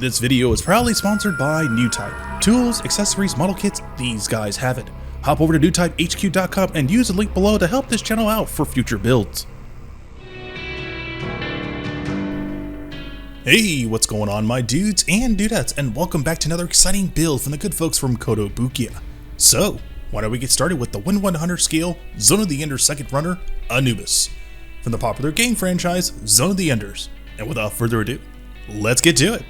This video is proudly sponsored by Newtype. Tools, accessories, model kits, these guys have it. Hop over to newtypehq.com and use the link below to help this channel out for future builds. Hey, what's going on my dudes and dudettes, and welcome back to another exciting build from the good folks from Kotobukiya. So, why don't we get started with the 1/100 scale Zone of the Enders second runner, Anubis, from the popular game franchise Zone of the Enders. And without further ado, let's get to it.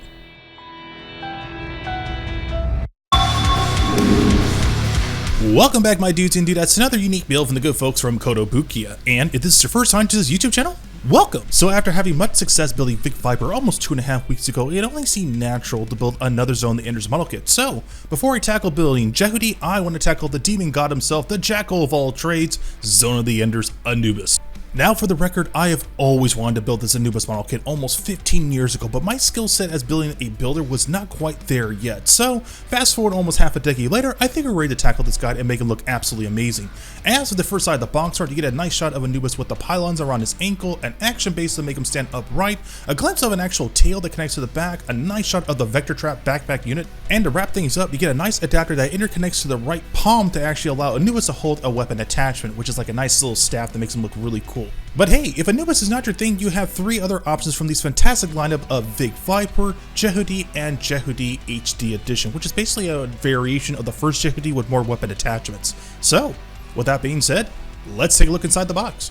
Welcome back my dudes and dudettes to another unique build from the good folks from Kotobukiya, and if this is your first time to this YouTube channel, welcome! So after having much success building Big Viper almost 2.5 weeks ago, it only seemed natural to build another Zone of the Enders model kit. So, before I tackle building Jehudi, I want to tackle the demon god himself, the jackal of all trades, Zone of the Enders Anubis. Now for the record, I have always wanted to build this Anubis model kit almost 15 years ago, but my skill set as building a builder was not quite there yet. So, fast forward almost half a decade later, I think we're ready to tackle this guy and make him look absolutely amazing. As for the first side of the box art, you get a nice shot of Anubis with the pylons around his ankle, an action base to make him stand upright, a glimpse of an actual tail that connects to the back, a nice shot of the vector trap backpack unit, and to wrap things up, you get a nice adapter that interconnects to the right palm to actually allow Anubis to hold a weapon attachment, which is like a nice little staff that makes him look really cool. But hey, if Anubis is not your thing, you have 3 other options from these fantastic lineup of Big Viper, Jehudi, and Jehudi HD Edition, which is basically a variation of the first Jehudi with more weapon attachments. So, with that being said, let's take a look inside the box.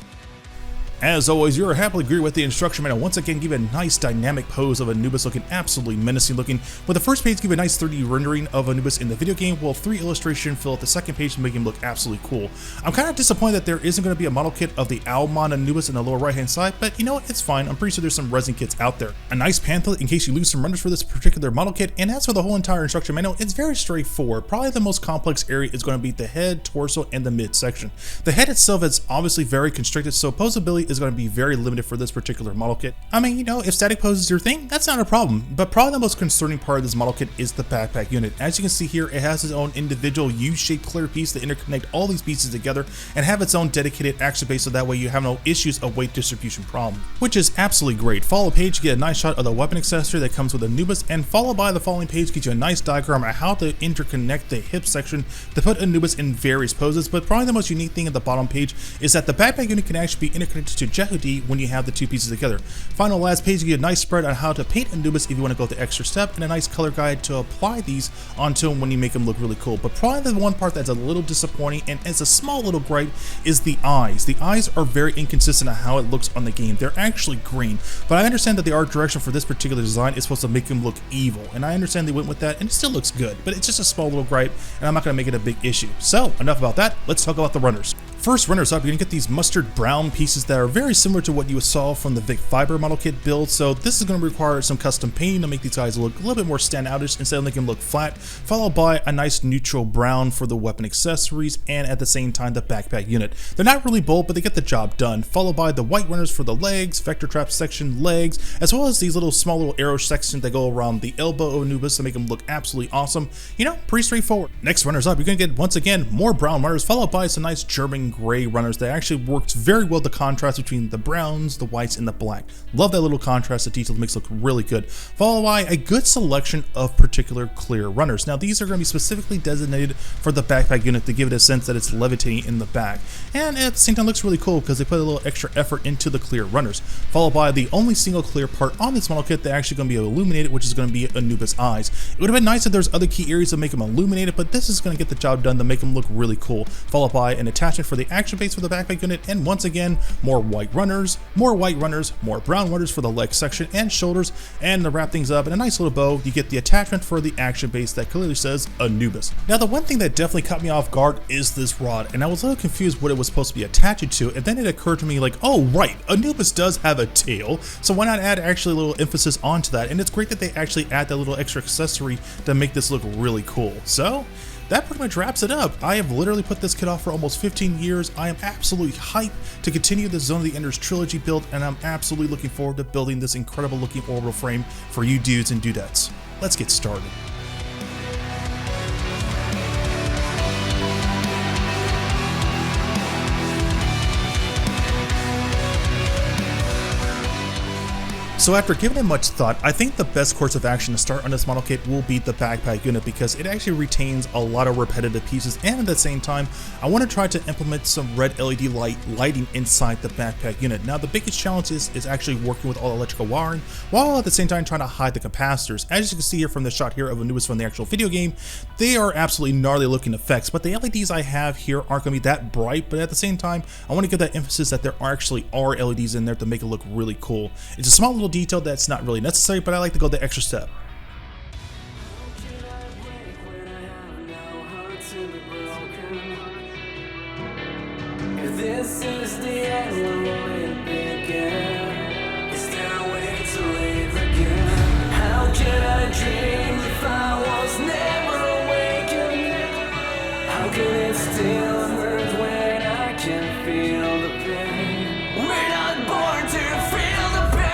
As always, you're happily greeted with the instruction manual. Once again, give a nice dynamic pose of Anubis looking absolutely menacing looking. With the first page, give a nice 3D rendering of Anubis in the video game, while 3 illustrations fill out the second page to make him look absolutely cool. I'm kind of disappointed that there isn't going to be a model kit of the Owlmon Anubis in the lower right hand side, but you know what, it's fine. I'm pretty sure there's some resin kits out there. A nice pamphlet in case you lose some runners for this particular model kit, and as for the whole entire instruction manual, it's very straightforward. Probably the most complex area is going to be the head, torso, and the midsection. The head itself is obviously very constricted, so posability is going to be very limited for this particular model kit. I mean, you know, if static pose is your thing, that's not a problem, but probably the most concerning part of this model kit is the backpack unit. As you can see here, it has its own individual U-shaped clear piece to interconnect all these pieces together and have its own dedicated action base, so that way you have no issues of weight distribution problem, which is absolutely great. Follow page, you get a nice shot of the weapon accessory that comes with Anubis, and followed by the following page gives you a nice diagram of how to interconnect the hip section to put Anubis in various poses. But probably the most unique thing at the bottom page is that the backpack unit can actually be interconnected to Jehudi when you have the 2 pieces together. Final last page, you get a nice spread on how to paint Anubis if you want to go the extra step, and a nice color guide to apply these onto him when you make him look really cool. But probably the one part that's a little disappointing, and as a small little gripe, is the eyes. The eyes are very inconsistent on how it looks on the game. They're actually green, but I understand that the art direction for this particular design is supposed to make him look evil, and I understand they went with that, and it still looks good, but it's just a small little gripe, and I'm not going to make it a big issue. So, enough about that, let's talk about the runners. First runners up, you're going to get these mustard brown pieces that are very similar to what you saw from the Big Viper model kit build, so this is going to require some custom painting to make these guys look a little bit more standoutish instead of making them look flat, followed by a nice neutral brown for the weapon accessories, and at the same time the backpack unit. They're not really bold, but they get the job done, followed by the white runners for the legs, vector trap section, legs, as well as these small little arrow sections that go around the elbow of Anubis to make them look absolutely awesome. You know, pretty straightforward. Next runners up, you're going to get, once again, more brown runners, followed by some nice German gray runners that actually works very well the contrast between the browns, the whites, and the black. Love that little contrast, the detail makes it look really good. Followed by a good selection of particular clear runners. Now these are going to be specifically designated for the backpack unit to give it a sense that it's levitating in the back, and at the same time looks really cool because they put a little extra effort into the clear runners. Followed by the only single clear part on this model kit that actually going to be illuminated, which is going to be Anubis' eyes. It would have been nice if there's other key areas to make them illuminated, but this is going to get the job done to make them look really cool. Followed by an attachment for the action base for the backpack unit, and once again more white runners, more brown runners for the leg section and shoulders, and to wrap things up in a nice little bow, you get the attachment for the action base that clearly says Anubis. Now the one thing that definitely caught me off guard is this rod, and I was a little confused what it was supposed to be attached to, and then it occurred to me like, oh right, Anubis does have a tail, so why not add actually a little emphasis onto that? And it's great that they actually add that little extra accessory to make this look really cool. So that pretty much wraps it up. I have literally put this kit off for almost 15 years. I am absolutely hyped to continue the Zone of the Enders trilogy build, and I'm absolutely looking forward to building this incredible looking orbital frame for you dudes and dudettes. Let's get started. So after giving it much thought, I think the best course of action to start on this model kit will be the backpack unit because it actually retains a lot of repetitive pieces, and at the same time, I want to try to implement some red LED lighting inside the backpack unit. Now the biggest challenge is actually working with all electrical wiring, while at the same time trying to hide the capacitors. As you can see here from the shot here of Anubis from the actual video game, they are absolutely gnarly looking effects, but the LEDs I have here aren't going to be that bright, but at the same time, I want to give that emphasis that there actually are LEDs in there to make it look really cool. It's a small little detail that's not really necessary, but I like to go the extra step. This is the end where it began. Is there a way to live again? How can I dream if I was never awakened? How can it still hurt when I can feel the pain? We're not born to feel the pain.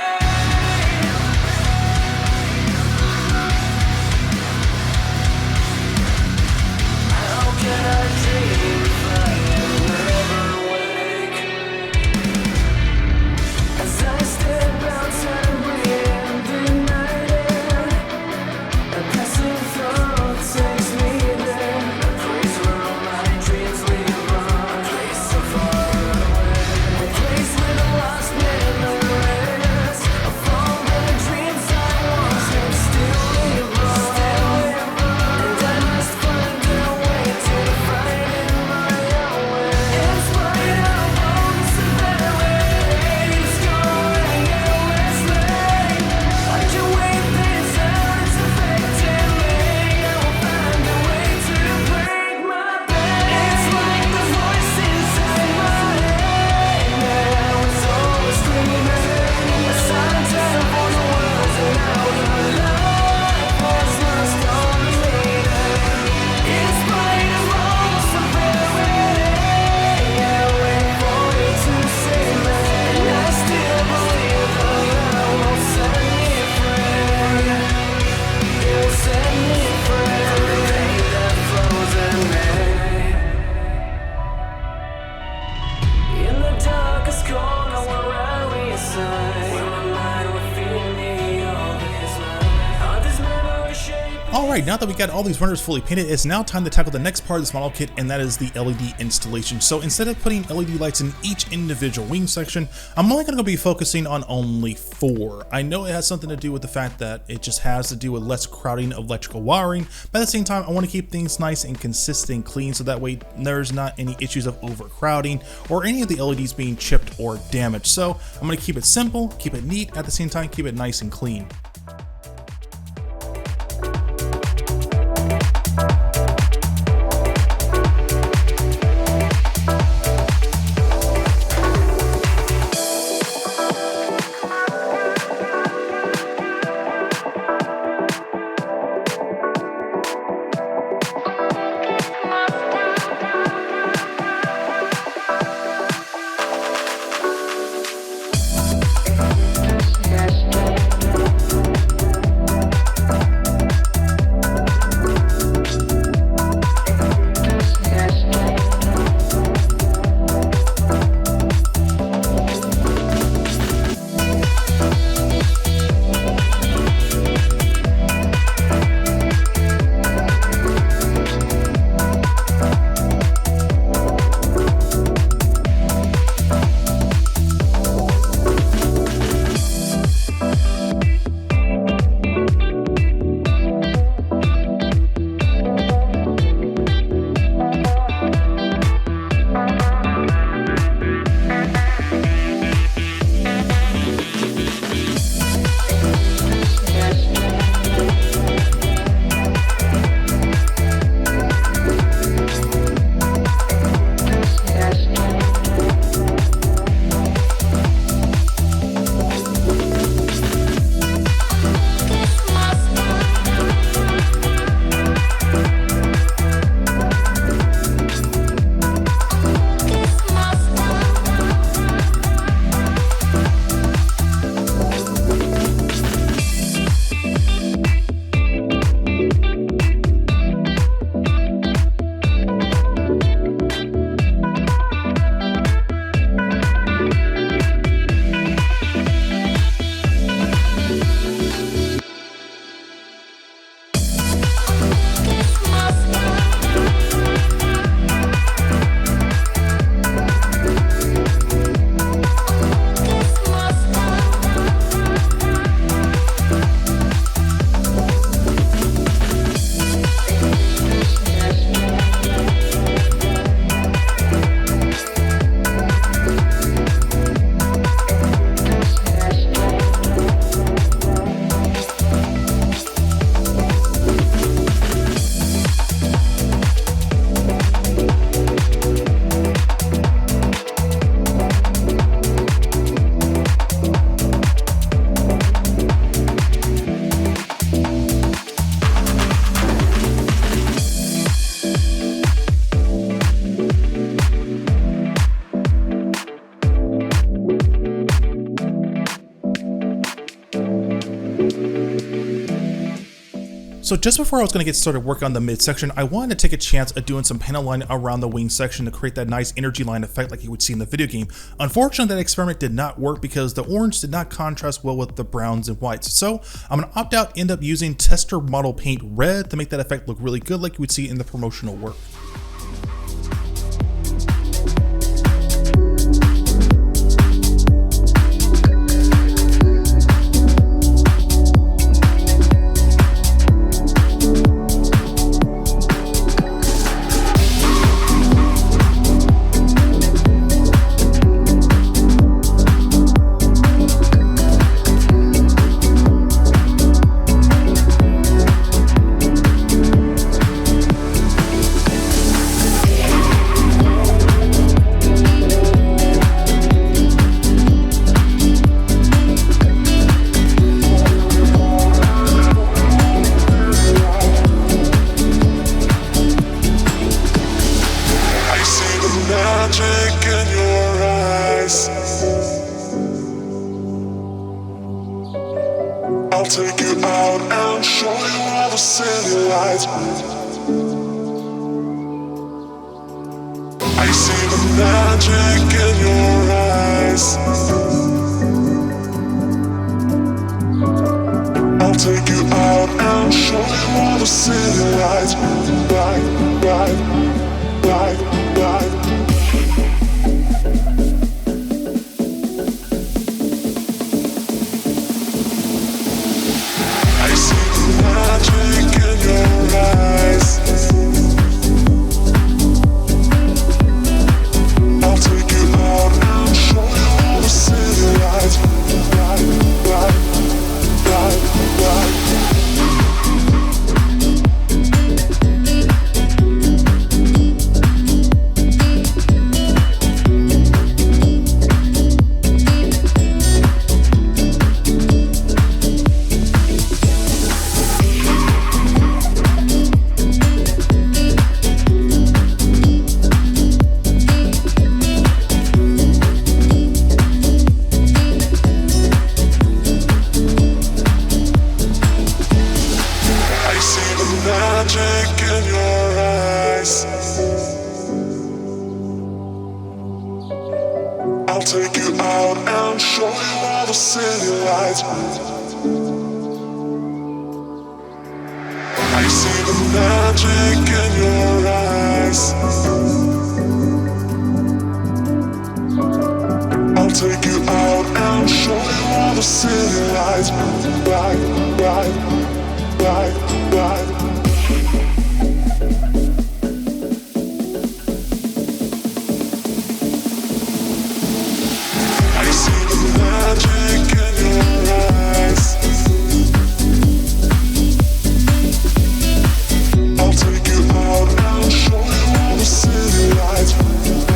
How can I dream if I am never awake? As I step outside and breathe the night air, a passing thought takes me there, a place where all my dreams live on, a place so far away, a place with a lost memories of all the dreams I once had still live on, and I must find a way to find in my own way. In spite of all the severities going endlessly, I can wait things out, it's affecting me. I will find a way to break my bed. It's like the voice inside my head now is always screaming, a soundtrack for the words and how the life was lost on the meaning. In spite of all the severity, I wait for you to save me, and I still believe the love will set me free. It will set me free from the pain that flows in me. In the darkest corner where I reside, where my mind would feed me all this night, all this memory shape. Alright, now that we got all these runners fully painted, it's now time to tackle the next part of this model kit, and that is the LED installation. So instead of putting LED lights in each individual wing section, I'm only going to be focusing on only 4. I know it has something to do with the fact that it just has to do with less crowding of electrical wiring, but at the same time I want to keep things nice and consistent and clean so that way there's not any issues of overcrowding or any of the LEDs being chipped or damaged. So I'm going to keep it simple, keep it neat, at the same time keep it nice and clean. So just before I was going to get started working on the midsection, I wanted to take a chance at doing some panel line around the wing section to create that nice energy line effect like you would see in the video game. Unfortunately, that experiment did not work because the orange did not contrast well with the browns and whites. So I'm going to opt out, end up using tester model paint red to make that effect look really good like you would see in the promotional work. I'll take you out and show you all the city lights. I see the magic in your eyes. I'll take you out and show you all the city lights. Right. Magic in your eyes. I'll take you out and show you all the city lights. Right. Magic in your eyes. I'll take you out and show you all the city lights. I see the magic in your eyes. I'll take you out and show you all the city lights. Right. I see the magic in your eyes. I'll take you out and show you all the city lights. Right.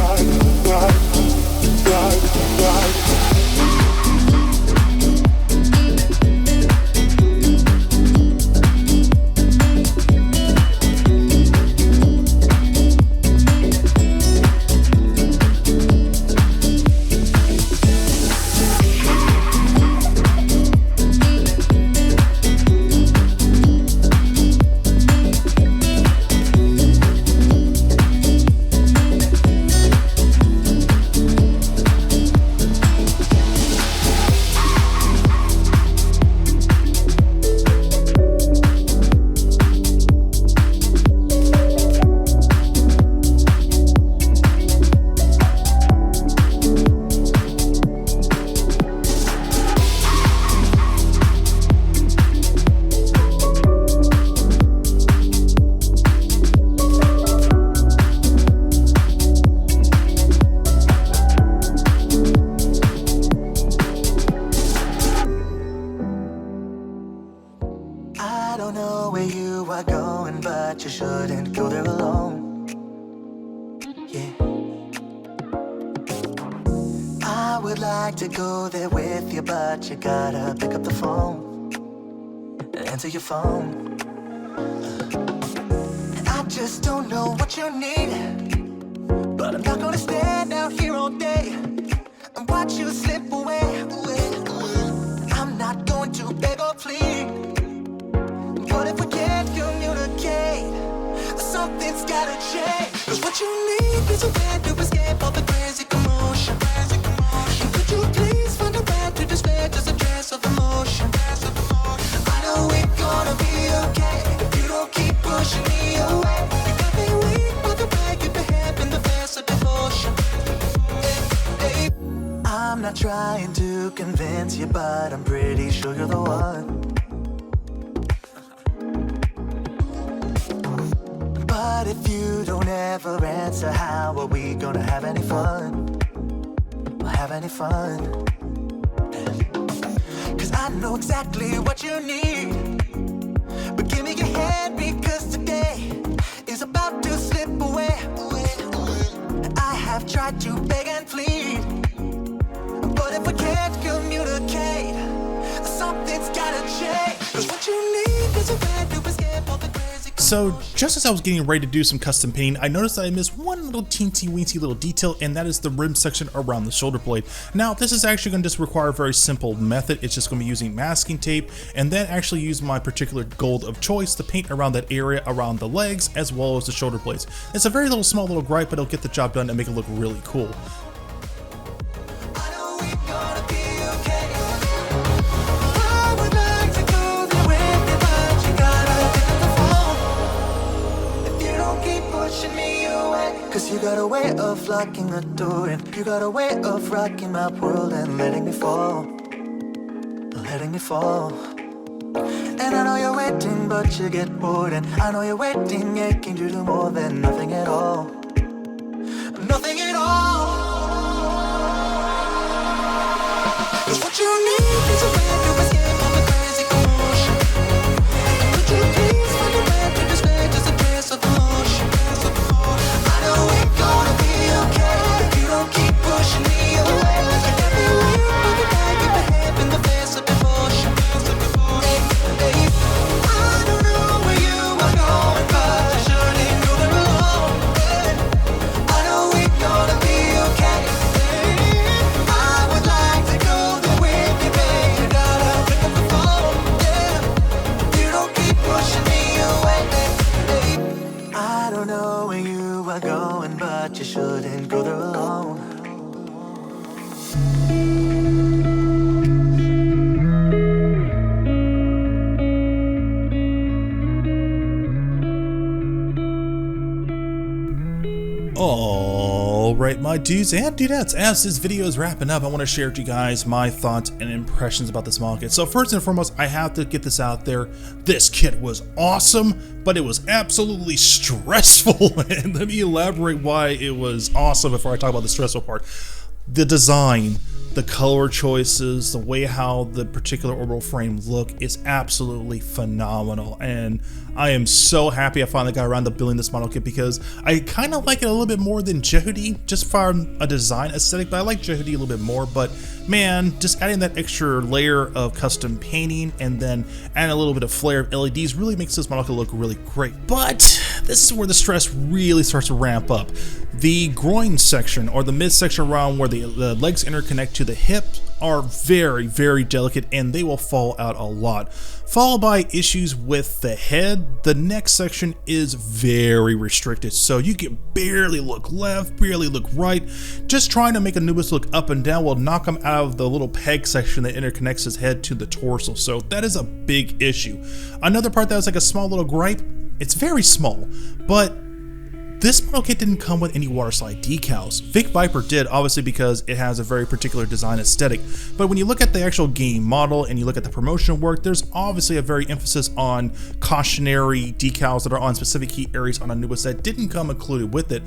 but you shouldn't go there alone. Yeah, I would like to go there with you, but you gotta pick up the phone and answer your phone. And I just don't know what you need, but I'm not gonna stand out here all day and watch you slip away. I'm not going to beg or plead, but if we can't gotta change. Cause what you need is a way to escape all the crazy commotion. And could you please find a way to display just a trace of emotion? I know we're gonna be okay if you don't keep pushing me away. You got me weak by the way you behave in the face of devotion. Hey, I'm not trying to convince you, but I'm pretty sure you're the one. But if you don't ever answer, how are we gonna have any fun? Have any fun? Cause I know exactly what you need. But give me your hand because today is about to slip away. I have tried to beg and plead, but if we can't communicate, something's gotta change. Cause what you need is a way to escape all the crazy. So just as I was getting ready to do some custom painting, I noticed that I missed one little teensy-weensy little detail, and that is the rim section around the shoulder blade. Now this is actually going to just require a very simple method. It's just going to be using masking tape and then actually use my particular gold of choice to paint around that area around the legs as well as the shoulder blades. It's a very small little gripe, but it'll get the job done and make it look really cool. Cause you got a way of locking the door, and you got a way of rocking my world and letting me fall. Letting me fall. And I know you're waiting, but you get bored. And I know you're waiting, aching to do more than nothing at all. Nothing at all. Cause what you need is a way to escape all the crazy commotion. And could you please find a way to display just a trace of emotion? I know we're gonna be okay if you don't keep pushing me away. You got me weak by the way you behave in the face of devotion. Hey, I don't know where you are going, but you sure didn't go there alone. I know we're gonna be okay. I would like to go there with you, babe. You gotta pick up the phone. You don't keep pushing me away. I don't know where you are going, but you shouldn't go there alone. Alright, my dudes and dudettes, as this video is wrapping up, I want to share with you guys my thoughts and impressions about this model kit. So first and foremost, I have to get this out there. This kit was awesome, but it was absolutely stressful. And let me elaborate why it was awesome before I talk about the stressful part. The design, the color choices, the way how the particular orbital frame look is absolutely phenomenal, and I am so happy I finally got around to building this model kit because I kind of like it a little bit more than Jehudi, just from a design aesthetic, but I like Jehudi a little bit more. But man, just adding that extra layer of custom painting and then adding a little bit of flair of LEDs really makes this model kit look really great. But this is where the stress really starts to ramp up. The groin section, or the midsection around where the legs interconnect to the hip, are very, very delicate, and they will fall out a lot. Followed by issues with the head. The neck section is very restricted, so you can barely look left, barely look right. Just trying to make Anubis look up and down will knock him out of the little peg section that interconnects his head to the torso, so that is a big issue. Another part that was like a small little gripe, it's very small, but this model kit didn't come with any water slide decals. Vic Viper did, obviously, because it has a very particular design aesthetic. But when you look at the actual game model and you look at the promotional work, there's obviously a very emphasis on cautionary decals that are on specific key areas on Anubis that didn't come included with it.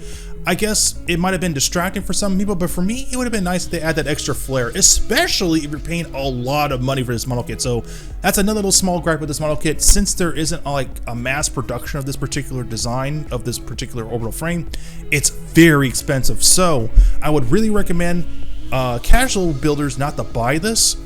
I guess it might have been distracting for some people, but for me, it would have been nice if they add that extra flair, especially if you're paying a lot of money for this model kit. So that's another little small gripe with this model kit. Since there isn't like a mass production of this particular design, of this particular orbital frame, it's very expensive. So I would really recommend casual builders not to buy this.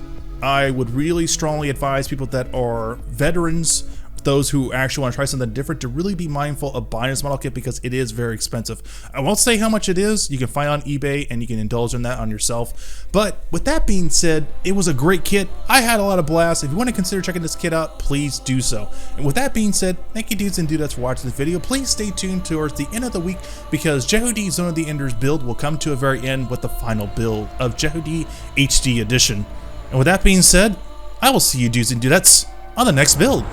I would really strongly advise people that are veterans those who actually want to try something different to really be mindful of buying this model kit because it is very expensive. I won't say how much it is. You can find it on eBay and you can indulge in that on yourself. But with that being said, it was a great kit. I had a lot of blasts. If you want to consider checking this kit out, please do so. And with that being said, thank you dudes and dudettes for watching this video. Please stay tuned towards the end of the week because Jehudi Zone of the Enders build will come to a very end with the final build of Jehudi HD Edition. And with that being said, I will see you dudes and dudettes on the next build.